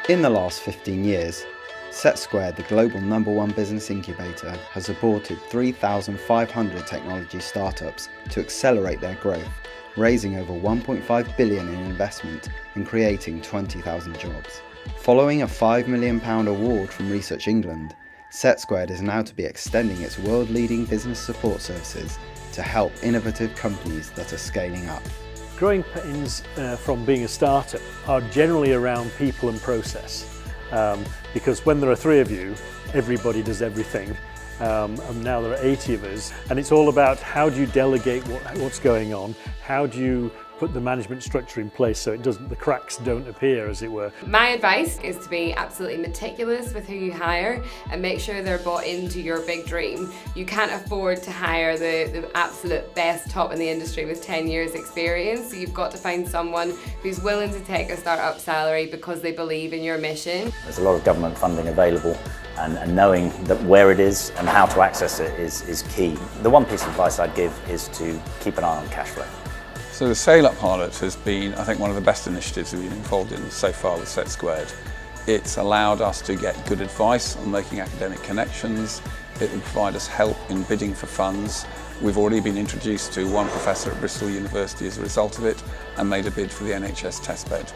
In the last 15 years, SETsquared, the global #1 business incubator, has supported 3,500 technology startups to accelerate their growth, raising over $1.5 billion in investment and creating 20,000 jobs. Following a £5 million award from Research England, SETsquared is now to be extending its world-leading business support services to help innovative companies that are scaling up. Growing pains from being a startup are generally around people and process, because when there are 3 of you, everybody does everything, and now there are 80 of us, and it's all about how do you delegate what's going on, how do you put the management structure in place so the cracks don't appear, as it were. My advice is to be absolutely meticulous with who you hire and make sure they're bought into your big dream. You can't afford to hire the absolute best top in the industry with 10 years experience, so you've got to find someone who's willing to take a startup salary because they believe in your mission. There's a lot of government funding available, and knowing that where it is and how to access it is key. The one piece of advice I'd give is to keep an eye on cash flow. So the Scale Up pilot has been, I think, one of the best initiatives we've been involved in so far with SETsquared. It's allowed us to get good advice on making academic connections. It will provide us help in bidding for funds. We've already been introduced to one professor at Bristol University as a result of it and made a bid for the NHS testbed.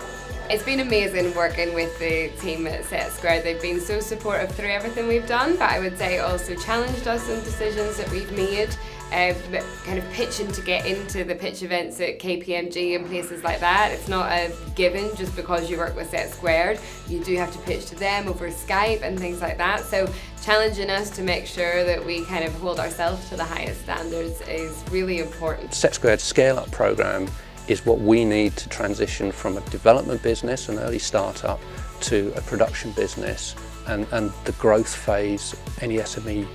It's been amazing working with the team at SETsquared. They've been so supportive through everything we've done, but I would say also challenged us in decisions that we've made. Kind of pitching to get into the pitch events at KPMG and places like that. It's not a given just because you work with SETsquared. You do have to pitch to them over Skype and things like that. So challenging us to make sure that we kind of hold ourselves to the highest standards is really important. SETsquared's Scale Up programme is what we need to transition from a development business, an early startup, to a production business and the growth phase any SME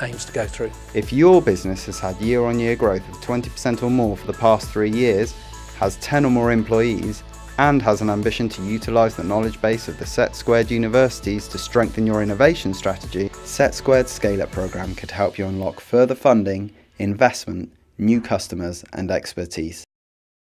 aims to go through. If your business has had year-on-year growth of 20% or more for the past 3 years, has 10 or more employees, and has an ambition to utilise the knowledge base of the SETsquared universities to strengthen your innovation strategy, SETsquared's Scale Up programme could help you unlock further funding, investment, new customers and expertise.